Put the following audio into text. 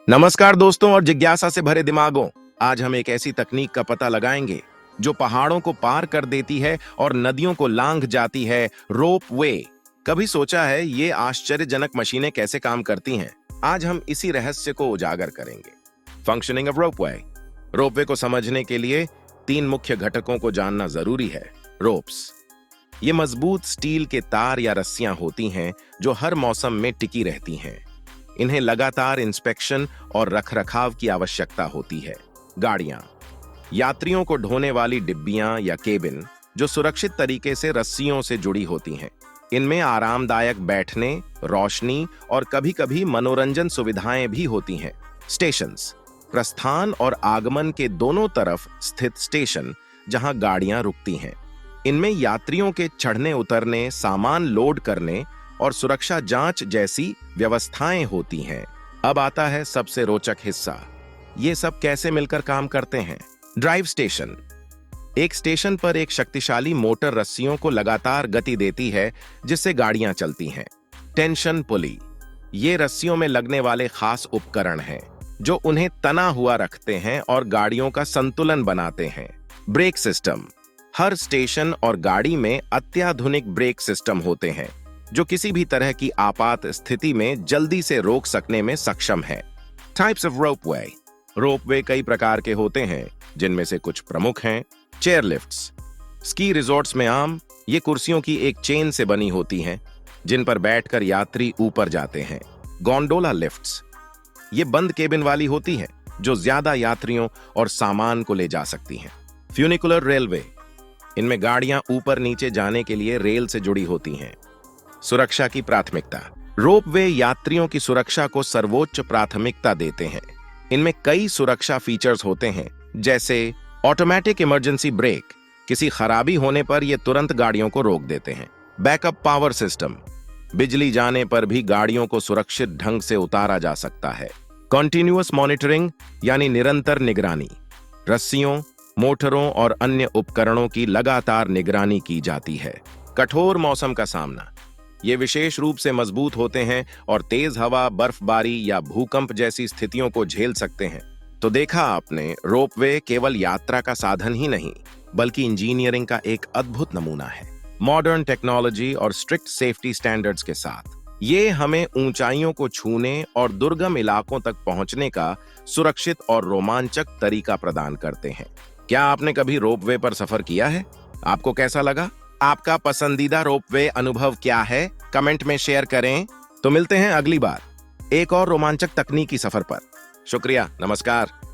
नमस्कार दोस्तों और जिज्ञासा से भरे दिमागों। आज हम एक ऐसी तकनीक का पता लगाएंगे जो पहाड़ों को पार कर देती है और नदियों को लांघ जाती है, रोप वे। कभी सोचा है ये आश्चर्यजनक मशीनें कैसे काम करती हैं? आज हम इसी रहस्य को उजागर करेंगे। Functioning of ropeway. रोपवे को समझने के लिए तीन मुख्य घटकों को जानना जरूरी है। रोप्स, ये मजबूत स्टील के तार या रस्सियां होती हैं जो हर मौसम में टिकी रहती हैं। इन्हें लगातार इंस्पेक्शन और रखरखाव की आवश्यकता होती है। गाड़ियां, यात्रियों को ढोने वाली डिब्बियां या केबिन जो सुरक्षित तरीके से रस्सियों से जुड़ी होती हैं। इनमें आरामदायक बैठने, रोशनी और कभी-कभी मनोरंजन सुविधाएं भी होती हैं। स्टेशंस, प्रस्थान और आगमन के दोनों तरफ स्थित स्टेशन जहां गाड़ियां रुकती हैं। इनमें यात्रियों के चढ़ने उतरने, सामान लोड करने और सुरक्षा जांच जैसी व्यवस्थाएं होती हैं। अब आता है सबसे रोचक हिस्सा, ये सब कैसे मिलकर काम करते हैं। ड्राइव स्टेशन, एक स्टेशन पर एक शक्तिशाली मोटर रस्सियों को लगातार गति देती है जिससे गाड़ियां चलती हैं। टेंशन पुली, ये रस्सियों में लगने वाले खास उपकरण हैं जो उन्हें तना हुआ रखते हैं और गाड़ियों का संतुलन बनाते हैं। ब्रेक सिस्टम, हर स्टेशन और गाड़ी में अत्याधुनिक ब्रेक सिस्टम होते हैं जो किसी भी तरह की आपात स्थिति में जल्दी से रोक सकने में सक्षम है। Types of ropeway. रोपवे कई प्रकार के होते हैं जिनमें से कुछ प्रमुख हैं। चेयर लिफ्ट्स, स्की रिजॉर्ट्स में आम, ये कुर्सियों की एक चेन से बनी होती हैं जिन पर बैठकर यात्री ऊपर जाते हैं। गोंडोला लिफ्ट्स, ये बंद केबिन वाली होती हैं जो ज्यादा यात्रियों और सामान को ले जा सकती हैं। फ्यूनिकुलर रेलवे, इनमें गाड़ियां ऊपर नीचे जाने के लिए रेल से जुड़ी होती हैं। सुरक्षा की प्राथमिकता, रोपवे यात्रियों की सुरक्षा को सर्वोच्च प्राथमिकता देते हैं। इनमें कई सुरक्षा फीचर्स होते हैं जैसे ऑटोमेटिक इमरजेंसी ब्रेक, किसी खराबी होने पर ये तुरंत गाड़ियों को रोक देते हैं। बैकअप पावर सिस्टम, बिजली जाने पर भी गाड़ियों को सुरक्षित ढंग से उतारा जा सकता है। कॉन्टिन्यूअस मॉनिटरिंग यानी निरंतर निगरानी, रस्सियों, मोटरों और अन्य उपकरणों की लगातार निगरानी की जाती है। कठोर मौसम का सामना, ये विशेष रूप से मजबूत होते हैं और तेज हवा, बर्फबारी या भूकंप जैसी स्थितियों को झेल सकते हैं। तो देखा आपने, रोपवे केवल यात्रा का साधन ही नहीं बल्कि इंजीनियरिंग का एक अद्भुत नमूना है। मॉडर्न टेक्नोलॉजी और स्ट्रिक्ट सेफ्टी स्टैंडर्ड्स के साथ ये हमें ऊंचाइयों को छूने और दुर्गम इलाकों तक पहुंचने का सुरक्षित और रोमांचक तरीका प्रदान करते हैं। क्या आपने कभी रोपवे पर सफर किया है? आपको कैसा लगा? आपका पसंदीदा रोपवे अनुभव क्या है? कमेंट में शेयर करें। तो मिलते हैं अगली बार एक और रोमांचक तकनीकी सफर पर। शुक्रिया, नमस्कार।